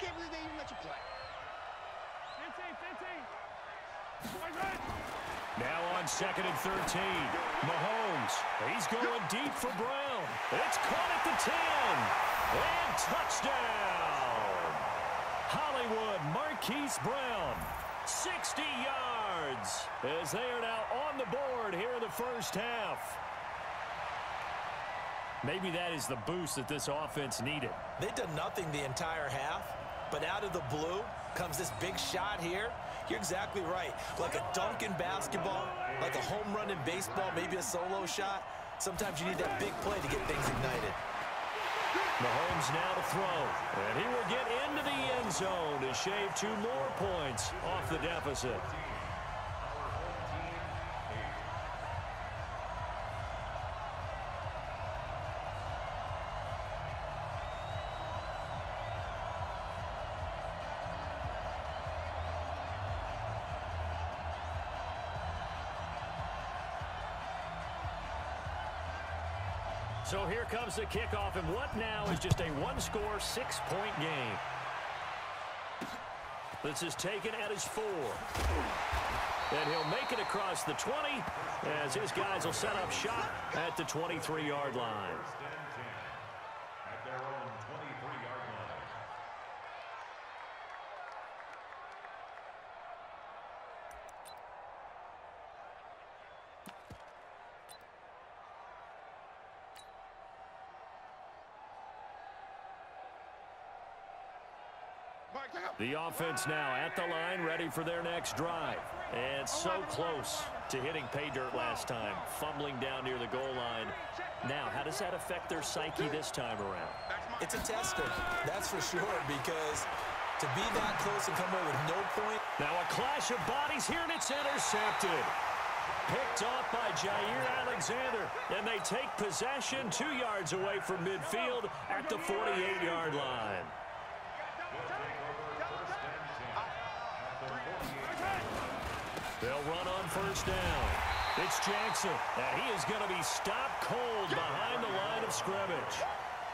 can't believe they even let you play. 15. Now on 2nd and 13. Mahomes. He's going deep for Brown. It's caught at the 10. And touchdown. Hollywood Marquise Brown. 60 yards. As they are now on the board here in the first half. Maybe that is the boost that this offense needed. They did nothing the entire half, but out of the blue comes this big shot here. You're exactly right. Like a dunk in basketball, like a home run in baseball, maybe a solo shot. Sometimes you need that big play to get things ignited. Mahomes now to throw, and he will get into the end zone to shave 2 more points off the deficit. So here comes the kickoff, and what now is just a one-score, 6-point game. This is taken at his 4. And he'll make it across the 20 as his guys will set up shop at the 23-yard line. At their own 23-yard line. The offense now at the line, ready for their next drive. And so close to hitting pay dirt last time, fumbling down near the goal line. Now, how does that affect their psyche this time around? It's a tester, that's for sure, because to be that close and come away with no point. Now a clash of bodies here, and it's intercepted. Picked off by Jair Alexander, and they take possession 2 yards away from midfield at the 48-yard line. They'll run on first down. It's Jackson, and he is going to be stopped cold behind the line of scrimmage.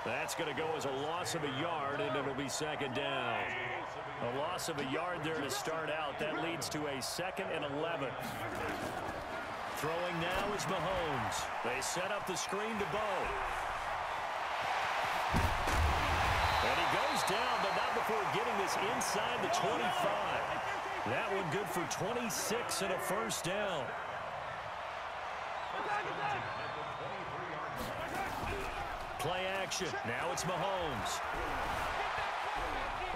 That's going to go as a loss of a yard, and it'll be 2nd down. A loss of a yard there to start out. That leads to a 2nd and 11. Throwing now is Mahomes. They set up the screen to Bo. And he goes down, but not before getting this inside the 25. That one good for 26 and a first down. Play action. Now it's Mahomes.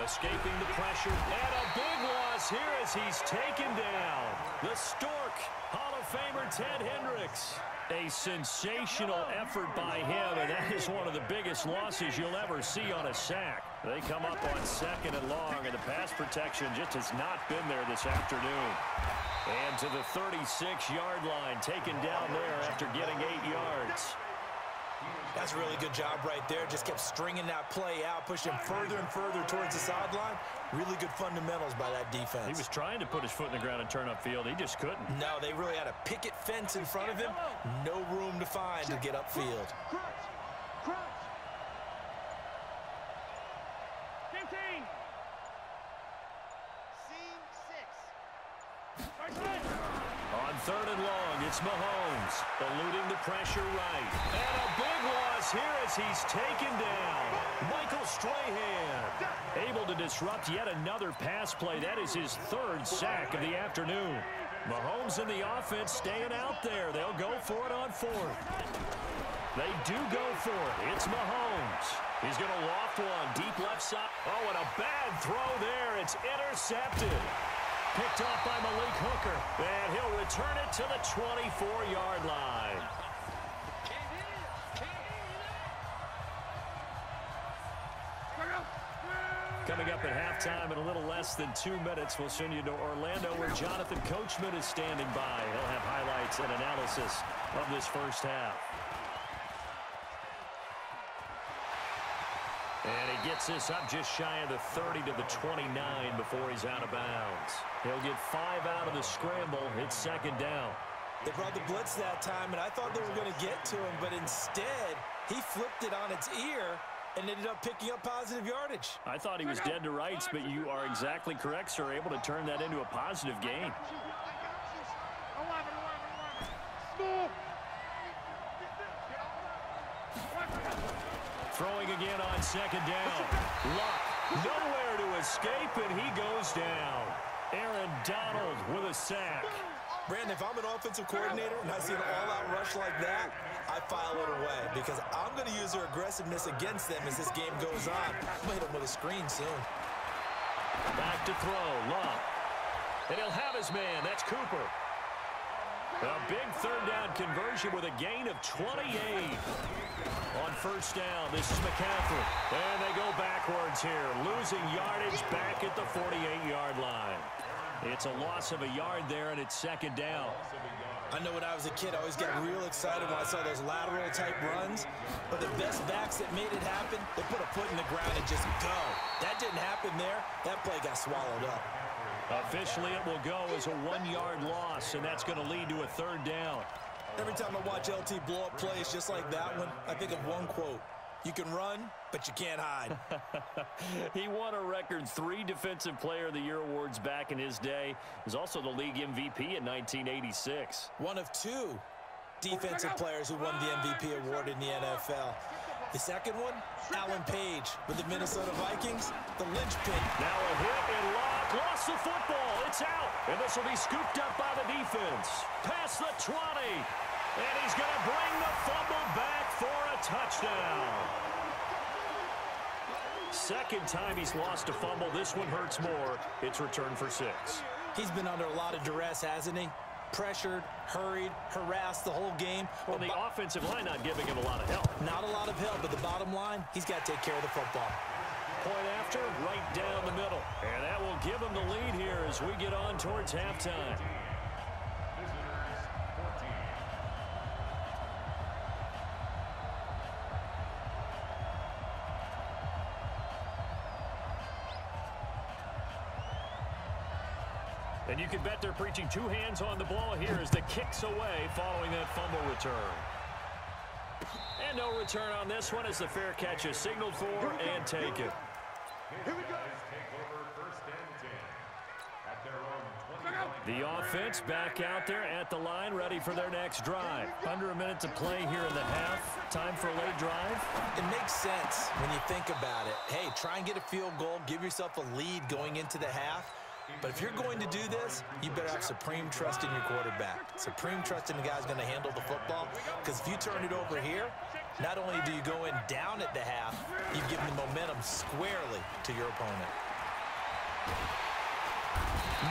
Escaping the pressure. And a big loss here as he's taken down. The Stork, Hall of Famer Ted Hendricks. A sensational effort by him, and that is one of the biggest losses you'll ever see on a sack. They come up on 2nd and long, and the pass protection just has not been there this afternoon. And to the 36-yard line, taken down there after getting 8 yards. That's a really good job right there. Just kept stringing that play out, pushing further and further towards the sideline. Really good fundamentals by that defense. He was trying to put his foot in the ground and turn upfield. He just couldn't. No, they really had a picket fence in front of him. No room to find to get upfield. 15. On 3rd and long, it's Mahomes, eluding the pressure right. And a big loss here as he's taken down. Michael Strahan, able to disrupt yet another pass play. That is his 3rd sack of the afternoon. Mahomes and the offense staying out there. They'll go for it on 4th. They do go for it. It's Mahomes. He's going to loft one deep left side. Oh, and a bad throw there. It's intercepted. Picked off by Malik Hooker, and he'll return it to the 24-yard line. Coming up at halftime in a little less than 2 minutes, we'll send you to Orlando where Jonathan Coachman is standing by. He'll have highlights and analysis of this first half. And he gets this up just shy of the 30 to the 29 before he's out of bounds. He'll get 5 out of the scramble. It's 2nd down. They brought the blitz that time, and I thought they were going to get to him, but instead, he flipped it on its ear and ended up picking up positive yardage. I thought he was dead to rights, but you are exactly correct, sir. Able to turn that into a positive gain. Throwing again on second down. Luck, nowhere to escape, and he goes down. Aaron Donald with a sack. Brandon, if I'm an offensive coordinator and I see an all-out rush like that, I file it away because I'm going to use their aggressiveness against them as this game goes on. I'm going to hit them with a screen soon. Back to throw, Luck. And he'll have his man. That's Cooper. A big third down conversion with a gain of 28. On first down, this is McCaffrey. And they go backwards here, losing yardage back at the 48-yard line. It's a loss of a yard there, and it's second down. I know when I was a kid, I always got real excited when I saw those lateral-type runs. But the best backs that made it happen, they put a foot in the ground and just go. That didn't happen there. That play got swallowed up. Officially, it will go as a 1-yard loss, and that's going to lead to a third down. Every time I watch LT blow up plays just like that one, I think of one quote. You can run, but you can't hide. He won a record 3 Defensive Player of the Year awards back in his day. He was also the league MVP in 1986. One of 2 defensive players who won the MVP award in the NFL. The second one, Alan Page with the Minnesota Vikings, the linchpin. Now a hit and Lock lost the football. It's out, and this will be scooped up by the defense. Past the 20, and he's going to bring the fumble back for a touchdown. Second time he's lost a fumble. This one hurts more. It's returned for 6. He's been under a lot of duress, hasn't he? Pressured, hurried, harassed the whole game. Well, the offensive line not giving him a lot of help. Not a lot of help, but the bottom line, he's got to take care of the football. Point after, right down the middle. And that will give him the lead here as we get on towards halftime. And you can bet they're preaching 2 hands on the ball here as the kick's away following that fumble return. And no return on this one as the fair catch is signaled for and taken. Here we go. Take over first and 10 at their own 20. The offense back out there at the line, ready for their next drive. Under a minute to play here in the half. Time for a late drive. It makes sense when you think about it. Hey, try and get a field goal. Give yourself a lead going into the half. But if you're going to do this, you better have supreme trust in your quarterback. Supreme trust in the guy who's going to handle the football. Because if you turn it over here, not only do you go in down at the half, you've given the momentum squarely to your opponent.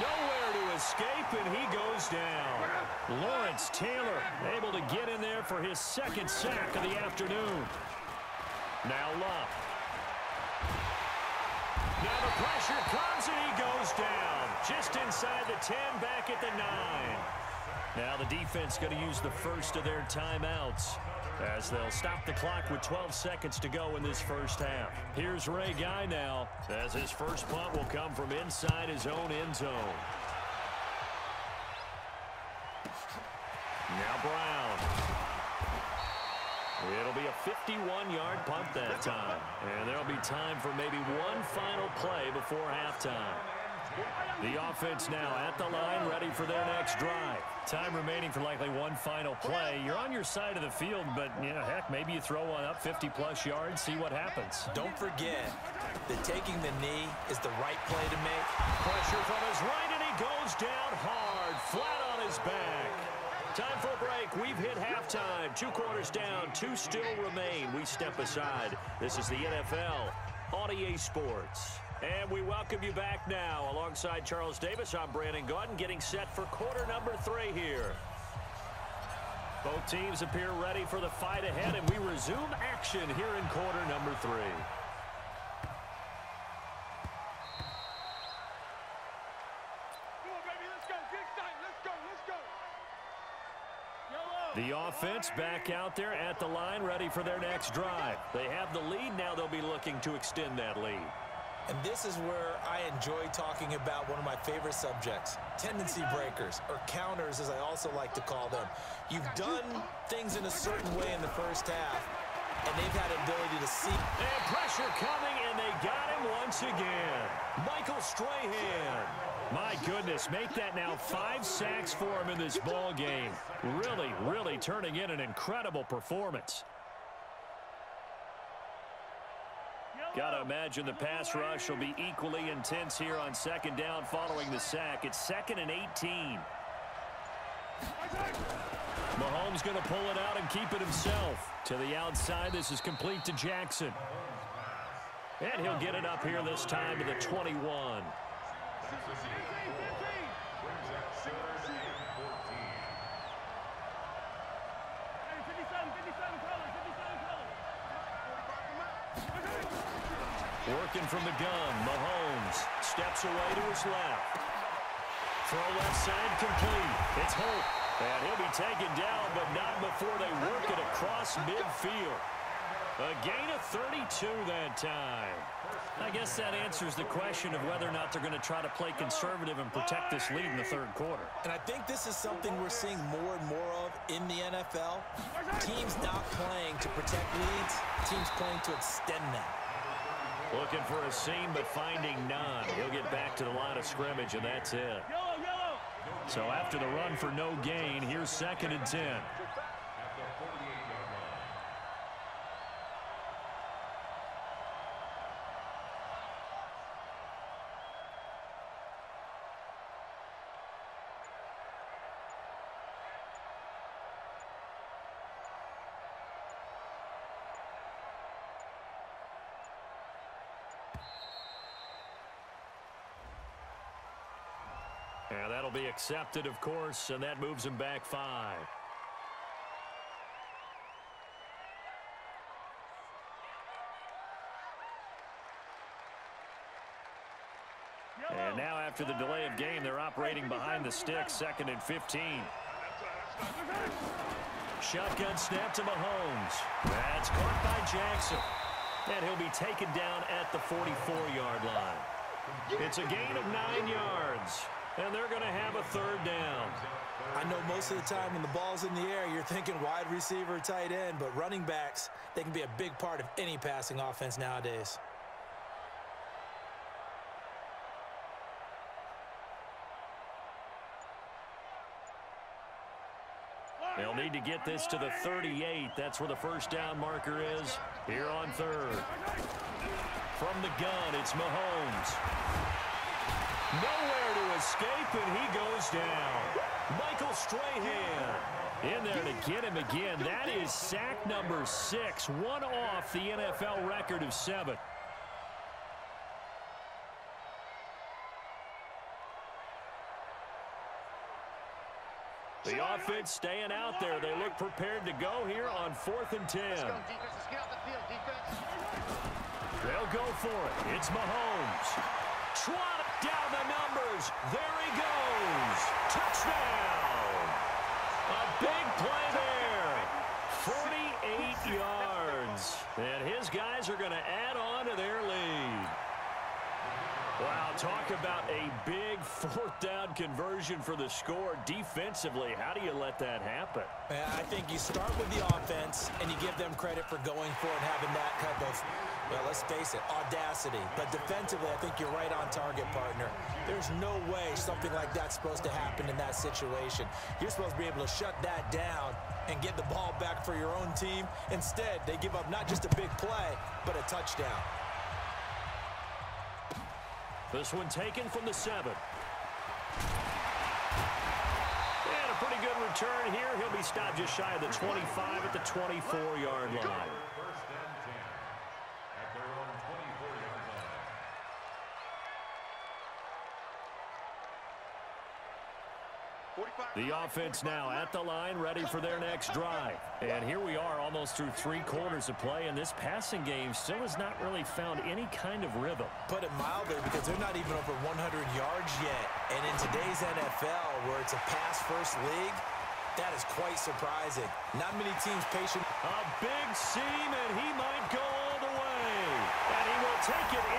Nowhere to escape, and he goes down. Lawrence Taylor able to get in there for his second sack of the afternoon. Now Luck. Now the pressure comes, and he goes down. Just inside the 10, back at the 9. Now the defense going to use the first of their timeouts as they'll stop the clock with 12 seconds to go in this first half. Here's Ray Guy now as his first punt will come from inside his own end zone. Now Brown. It'll be a 51-yard punt that time. And there'll be time for maybe one final play before halftime. The offense now at the line, ready for their next drive. Time remaining for likely one final play. You're on your side of the field, but, you know, heck, maybe you throw one up 50-plus yards, see what happens. Don't forget that taking the knee is the right play to make. Pressure from his right, and he goes down hard, flat on his back. Time for a break. We've hit halftime. 2 quarters down, 2 still remain. We step aside. This is the NFL on EA Sports. And we welcome you back now. Alongside Charles Davis, I'm Brandon Gaudin, getting set for quarter number 3 here. Both teams appear ready for the fight ahead, and we resume action here in quarter number 3. The offense back out there at the line, ready for their next drive. They have the lead. Now they'll be looking to extend that lead. And this is where I enjoy talking about one of my favorite subjects, tendency breakers, or counters as I also like to call them. You've done things in a certain way in the first half, and they've had an ability to see. And pressure coming, and they got him once again. Michael Strahan. My goodness, make that now 5 sacks for him in this ball game. Really, really turning in an incredible performance. Got to imagine the pass rush will be equally intense here on second down following the sack. It's 2nd and 18. Mahomes going to pull it out and keep it himself. To the outside, this is complete to Jackson. And he'll get it up here this time to the 21. Working from the gun, Mahomes steps away to his left. Throw left side complete. It's Holt. And he'll be taken down, but not before they work it across midfield. A gain of 32 that time. I guess that answers the question of whether or not they're going to try to play conservative and protect this lead in the third quarter. And I think this is something we're seeing more and more of in the NFL. Teams not playing to protect leads, teams playing to extend them. Looking for a seam, but finding none. He'll get back to the line of scrimmage, and that's it. So after the run for no gain, here's 2nd and 10. And that'll be accepted, of course, and that moves him back 5. And now after the delay of game, they're operating behind the sticks, 2nd and 15. Shotgun snap to Mahomes. That's caught by Jackson. And he'll be taken down at the 44-yard line. It's a gain of 9 yards. And they're going to have a 3rd down. I know most of the time when the ball's in the air, you're thinking wide receiver, tight end, but running backs, they can be a big part of any passing offense nowadays. They'll need to get this to the 38. That's where the first down marker is here on 3rd. From the gun, it's Mahomes. Nowhere to escape, and he goes down. Michael Strahan in there to get him again. That is sack number 6, one off the NFL record of 7. The offense staying out there. They look prepared to go here on 4th and 10. They'll go for it. It's Mahomes. Trotted down the numbers. There he goes. Touchdown. A big play there. 48 yards. And his guys are going to add on to their lead. Wow, talk about a big 4th down conversion for the score. Defensively, how do you let that happen? I think you start with the offense, and you give them credit for going for it and having that type of, well, let's face it, audacity. But defensively, I think you're right on target, partner. There's no way something like that's supposed to happen in that situation. You're supposed to be able to shut that down and get the ball back for your own team. Instead, they give up not just a big play, but a touchdown. This one taken from the 7. And a pretty good return here. He'll be stopped just shy of the 25 at the 24-yard line. First and 10 at their own 24-yard line. The offense now at the line, ready for their next drive. And here we are almost through 3 quarters of play, and this passing game still has not really found any kind of rhythm. Put it mildly, because they're not even over 100 yards yet. And in today's NFL, where it's a pass-first league, that is quite surprising. Not many teams patient. A big seam, and he might go all the way. And he will take it in.